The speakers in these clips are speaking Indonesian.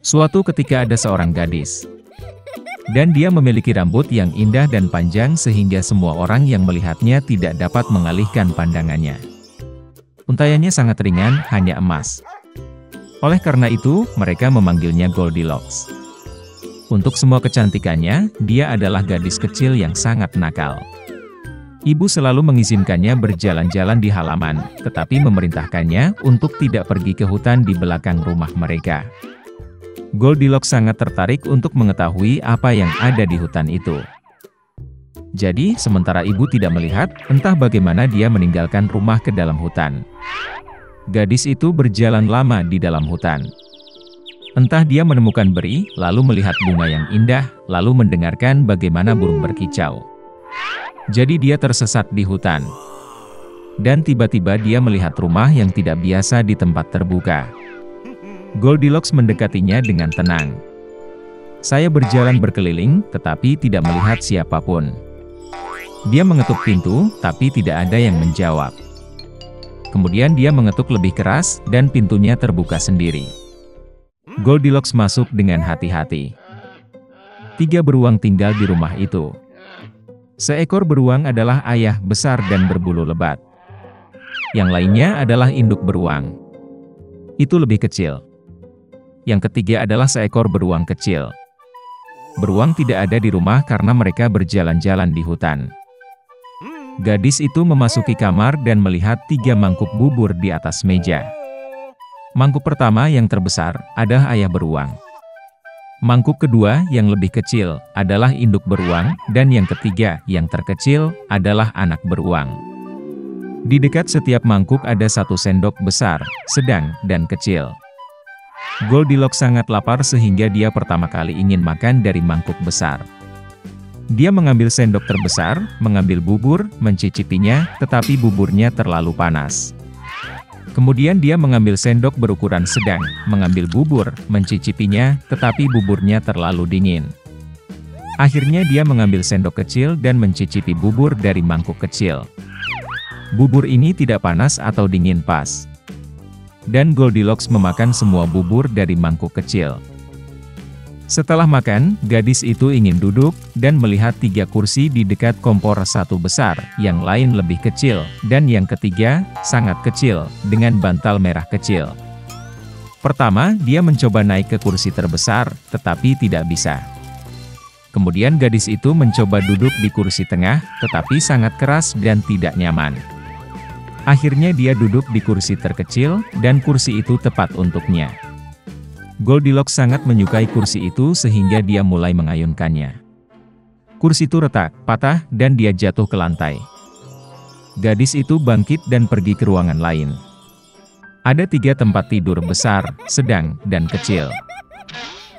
Suatu ketika ada seorang gadis. Dan dia memiliki rambut yang indah dan panjang sehingga semua orang yang melihatnya tidak dapat mengalihkan pandangannya. Untaiannya sangat ringan, hanya emas. Oleh karena itu, mereka memanggilnya Goldilocks. Untuk semua kecantikannya, dia adalah gadis kecil yang sangat nakal. Ibu selalu mengizinkannya berjalan-jalan di halaman, tetapi memerintahkannya untuk tidak pergi ke hutan di belakang rumah mereka. Goldilocks sangat tertarik untuk mengetahui apa yang ada di hutan itu. Jadi, sementara ibu tidak melihat, entah bagaimana dia meninggalkan rumah ke dalam hutan. Gadis itu berjalan lama di dalam hutan. Entah dia menemukan beri, lalu melihat bunga yang indah, lalu mendengarkan bagaimana burung berkicau. Jadi dia tersesat di hutan. Dan tiba-tiba dia melihat rumah yang tidak biasa di tempat terbuka. Goldilocks mendekatinya dengan tenang. Saya berjalan berkeliling, tetapi tidak melihat siapapun. Dia mengetuk pintu, tapi tidak ada yang menjawab. Kemudian dia mengetuk lebih keras, dan pintunya terbuka sendiri. Goldilocks masuk dengan hati-hati. 3 beruang tinggal di rumah itu. Seekor beruang adalah ayah besar dan berbulu lebat. Yang lainnya adalah induk beruang. Itu lebih kecil. Yang ketiga adalah seekor beruang kecil. Beruang tidak ada di rumah karena mereka berjalan-jalan di hutan. Gadis itu memasuki kamar dan melihat 3 mangkuk bubur di atas meja. Mangkuk pertama yang terbesar adalah ayah beruang. Mangkuk kedua yang lebih kecil adalah induk beruang, dan yang ketiga yang terkecil adalah anak beruang. Di dekat setiap mangkuk ada 1 sendok besar, sedang, dan kecil. Goldilocks sangat lapar sehingga dia pertama kali ingin makan dari mangkuk besar. Dia mengambil sendok terbesar, mengambil bubur, mencicipinya, tetapi buburnya terlalu panas. Kemudian dia mengambil sendok berukuran sedang, mengambil bubur, mencicipinya, tetapi buburnya terlalu dingin. Akhirnya dia mengambil sendok kecil dan mencicipi bubur dari mangkuk kecil. Bubur ini tidak panas atau dingin pas. Dan Goldilocks memakan semua bubur dari mangkuk kecil. Setelah makan, gadis itu ingin duduk, dan melihat 3 kursi di dekat kompor, 1 besar, yang lain lebih kecil, dan yang ketiga, sangat kecil, dengan bantal merah kecil. Pertama, dia mencoba naik ke kursi terbesar, tetapi tidak bisa. Kemudian gadis itu mencoba duduk di kursi tengah, tetapi sangat keras dan tidak nyaman. Akhirnya dia duduk di kursi terkecil, dan kursi itu tepat untuknya. Goldilocks sangat menyukai kursi itu sehingga dia mulai mengayunkannya. Kursi itu retak, patah, dan dia jatuh ke lantai. Gadis itu bangkit dan pergi ke ruangan lain. Ada 3 tempat tidur besar, sedang, dan kecil.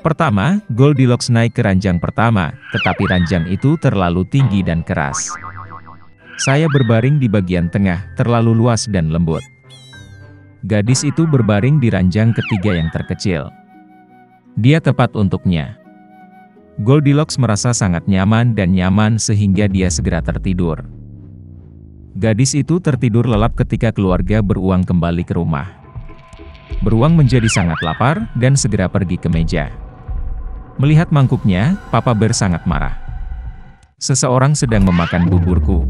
Pertama, Goldilocks naik ke ranjang pertama, tetapi ranjang itu terlalu tinggi dan keras. Saya berbaring di bagian tengah, terlalu luas dan lembut. Gadis itu berbaring di ranjang ketiga yang terkecil. Dia tepat untuknya. Goldilocks merasa sangat nyaman dan nyaman sehingga dia segera tertidur. Gadis itu tertidur lelap ketika keluarga beruang kembali ke rumah. Beruang menjadi sangat lapar dan segera pergi ke meja. Melihat mangkuknya, Papa Bear sangat marah. Seseorang sedang memakan buburku.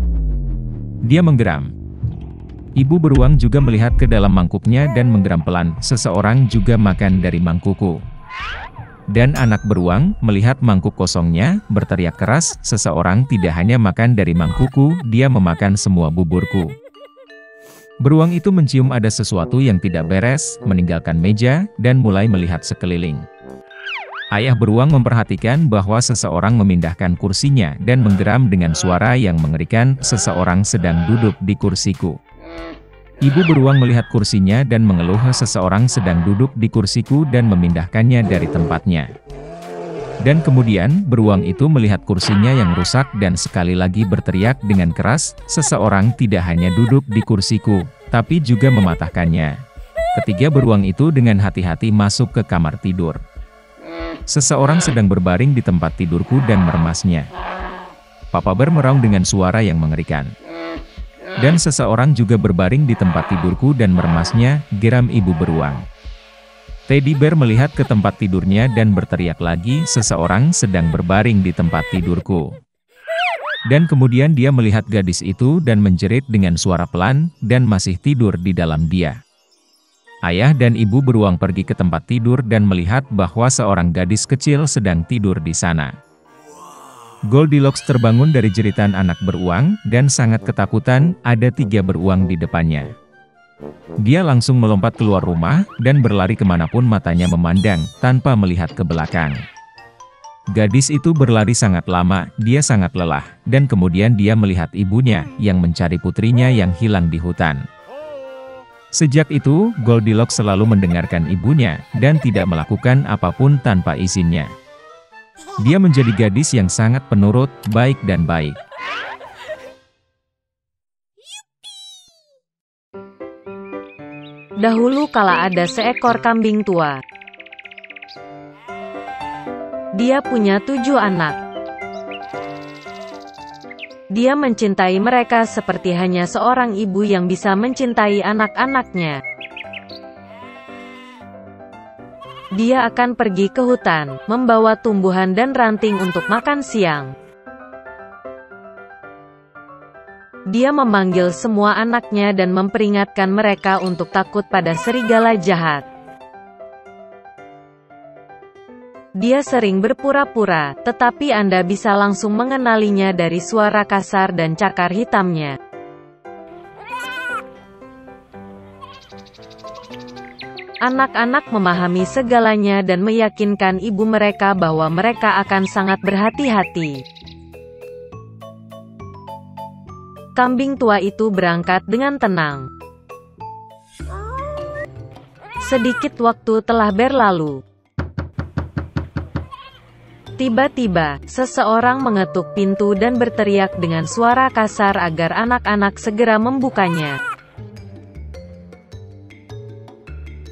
Dia menggeram. Ibu beruang juga melihat ke dalam mangkuknya dan menggeram pelan. Seseorang juga makan dari mangkukku. Dan anak beruang melihat mangkuk kosongnya, berteriak keras, seseorang tidak hanya makan dari mangkukku, dia memakan semua buburku. Beruang itu mencium ada sesuatu yang tidak beres, meninggalkan meja, dan mulai melihat sekeliling. Ayah beruang memperhatikan bahwa seseorang memindahkan kursinya dan menggeram dengan suara yang mengerikan, seseorang sedang duduk di kursiku. Ibu beruang melihat kursinya dan mengeluh, seseorang sedang duduk di kursiku dan memindahkannya dari tempatnya. Dan kemudian, beruang itu melihat kursinya yang rusak dan sekali lagi berteriak dengan keras, seseorang tidak hanya duduk di kursiku, tapi juga mematahkannya. Ketiga beruang itu dengan hati-hati masuk ke kamar tidur. Seseorang sedang berbaring di tempat tidurku dan meremasnya. Papa Bear meraung dengan suara yang mengerikan. Dan seseorang juga berbaring di tempat tidurku dan meremasnya, geram ibu beruang. Teddy Bear melihat ke tempat tidurnya dan berteriak lagi, "Seseorang sedang berbaring di tempat tidurku." Dan kemudian dia melihat gadis itu dan menjerit dengan suara pelan, dan masih tidur di dalam dia. Ayah dan ibu beruang pergi ke tempat tidur dan melihat bahwa seorang gadis kecil sedang tidur di sana. Goldilocks terbangun dari jeritan anak beruang, dan sangat ketakutan. Ada 3 beruang di depannya. Dia langsung melompat keluar rumah, dan berlari kemanapun matanya memandang, tanpa melihat ke belakang. Gadis itu berlari sangat lama, dia sangat lelah, dan kemudian dia melihat ibunya, yang mencari putrinya yang hilang di hutan. Sejak itu, Goldilocks selalu mendengarkan ibunya, dan tidak melakukan apapun tanpa izinnya. Dia menjadi gadis yang sangat penurut, baik dan baik. Dahulu kala ada seekor kambing tua. Dia punya 7 anak. Dia mencintai mereka seperti hanya seorang ibu yang bisa mencintai anak-anaknya. Dia akan pergi ke hutan, membawa tumbuhan dan ranting untuk makan siang. Dia memanggil semua anaknya dan memperingatkan mereka untuk takut pada serigala jahat. Dia sering berpura-pura, tetapi Anda bisa langsung mengenalinya dari suara kasar dan cakar hitamnya. Anak-anak memahami segalanya dan meyakinkan ibu mereka bahwa mereka akan sangat berhati-hati. Kambing tua itu berangkat dengan tenang. Sedikit waktu telah berlalu. Tiba-tiba, seseorang mengetuk pintu dan berteriak dengan suara kasar agar anak-anak segera membukanya.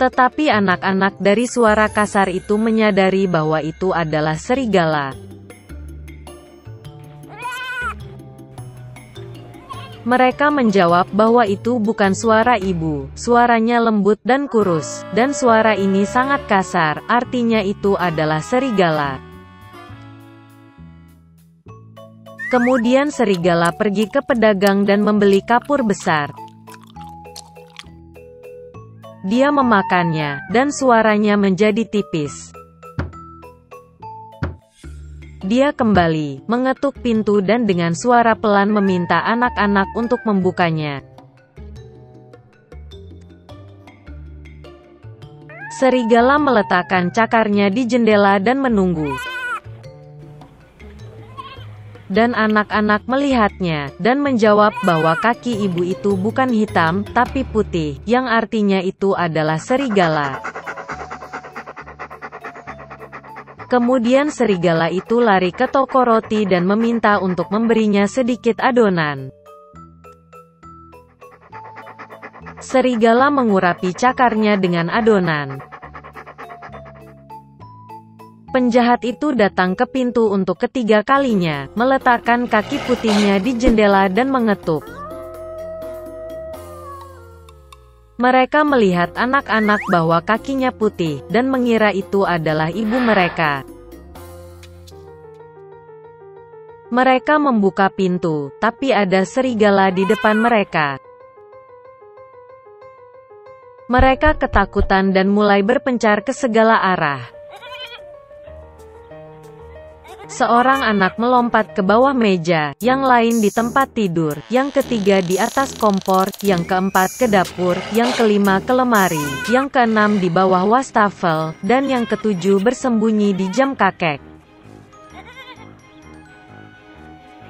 Tetapi anak-anak dari suara kasar itu menyadari bahwa itu adalah serigala. Mereka menjawab bahwa itu bukan suara ibu, suaranya lembut dan kurus, dan suara ini sangat kasar, artinya itu adalah serigala. Kemudian serigala pergi ke pedagang dan membeli kapur besar. Dia memakannya, dan suaranya menjadi tipis. Dia kembali, mengetuk pintu dan dengan suara pelan meminta anak-anak untuk membukanya. Serigala meletakkan cakarnya di jendela dan menunggu. Dan anak-anak melihatnya, dan menjawab bahwa kaki ibu itu bukan hitam, tapi putih, yang artinya itu adalah serigala. Kemudian serigala itu lari ke toko roti dan meminta untuk memberinya sedikit adonan. Serigala mengurapi cakarnya dengan adonan. Penjahat itu datang ke pintu untuk ketiga kalinya, meletakkan kaki putihnya di jendela dan mengetuk. Mereka melihat anak-anak bahwa kakinya putih, dan mengira itu adalah ibu mereka. Mereka membuka pintu, tapi ada serigala di depan mereka. Mereka ketakutan dan mulai berpencar ke segala arah. Seorang anak melompat ke bawah meja, yang lain di tempat tidur, yang ketiga di atas kompor, yang keempat ke dapur, yang kelima ke lemari, yang keenam di bawah wastafel, dan yang ketujuh bersembunyi di jam kakek.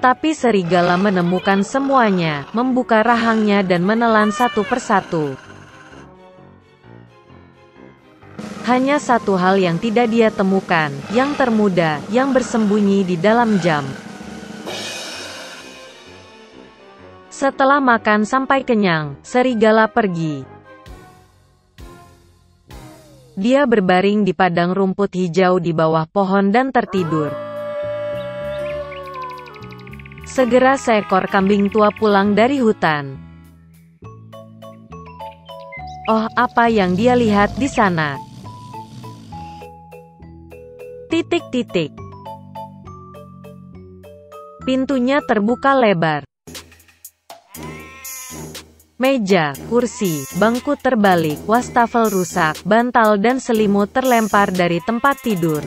Tapi serigala menemukan semuanya, membuka rahangnya dan menelan satu persatu. Hanya satu hal yang tidak dia temukan, yang termuda, yang bersembunyi di dalam jam. Setelah makan sampai kenyang, serigala pergi. Dia berbaring di padang rumput hijau di bawah pohon dan tertidur. Segera seekor kambing tua pulang dari hutan. Oh, apa yang dia lihat di sana? Titik-titik. Pintunya terbuka lebar. Meja, kursi, bangku terbalik, wastafel rusak, bantal dan selimut terlempar dari tempat tidur.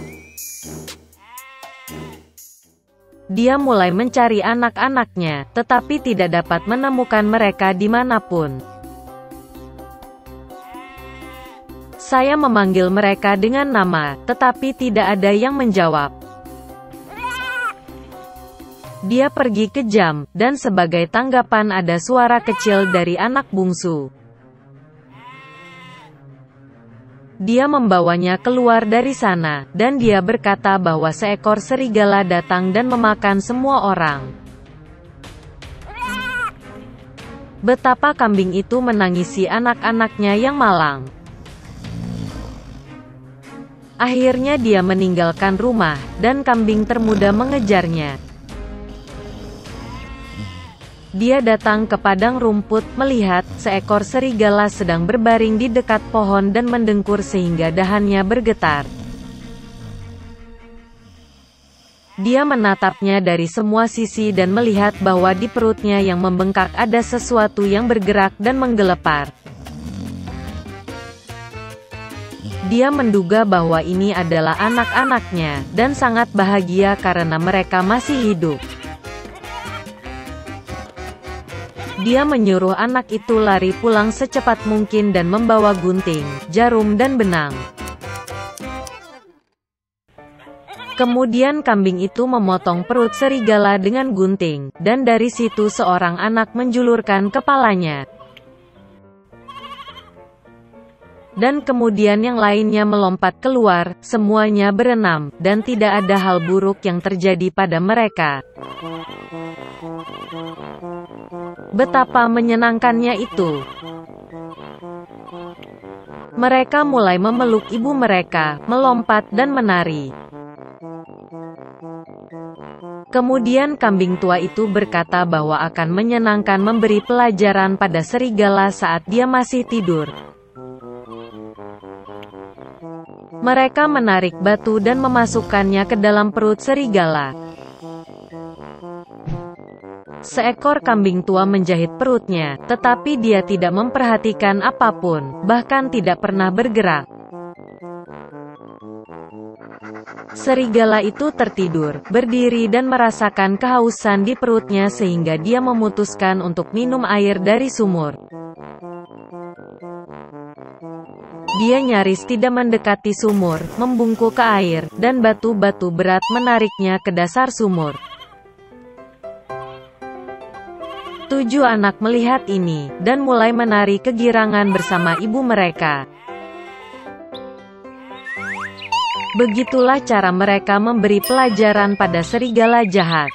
Dia mulai mencari anak-anaknya, tetapi tidak dapat menemukan mereka dimanapun. Saya memanggil mereka dengan nama, tetapi tidak ada yang menjawab. Dia pergi ke jam, dan sebagai tanggapan ada suara kecil dari anak bungsu. Dia membawanya keluar dari sana, dan dia berkata bahwa seekor serigala datang dan memakan semua orang. Betapa kambing itu menangisi anak-anaknya yang malang. Akhirnya dia meninggalkan rumah, dan kambing termuda mengejarnya. Dia datang ke padang rumput, melihat seekor serigala sedang berbaring di dekat pohon dan mendengkur sehingga dahannya bergetar. Dia menatapnya dari semua sisi dan melihat bahwa di perutnya yang membengkak ada sesuatu yang bergerak dan menggelepar. Dia menduga bahwa ini adalah anak-anaknya, dan sangat bahagia karena mereka masih hidup. Dia menyuruh anak itu lari pulang secepat mungkin dan membawa gunting, jarum dan benang. Kemudian kambing itu memotong perut serigala dengan gunting, dan dari situ seorang anak menjulurkan kepalanya. Dan kemudian yang lainnya melompat keluar, semuanya berenam, dan tidak ada hal buruk yang terjadi pada mereka. Betapa menyenangkannya itu. Mereka mulai memeluk ibu mereka, melompat dan menari. Kemudian kambing tua itu berkata bahwa akan menyenangkan memberi pelajaran pada serigala saat dia masih tidur. Mereka menarik batu dan memasukkannya ke dalam perut serigala. Seekor kambing tua menjahit perutnya, tetapi dia tidak memperhatikan apapun, bahkan tidak pernah bergerak. Serigala itu tertidur, berdiri dan merasakan kehausan di perutnya sehingga dia memutuskan untuk minum air dari sumur. Dia nyaris tidak mendekati sumur, membungkuk ke air, dan batu-batu berat menariknya ke dasar sumur. 7 anak melihat ini, dan mulai menari kegirangan bersama ibu mereka. Begitulah cara mereka memberi pelajaran pada serigala jahat.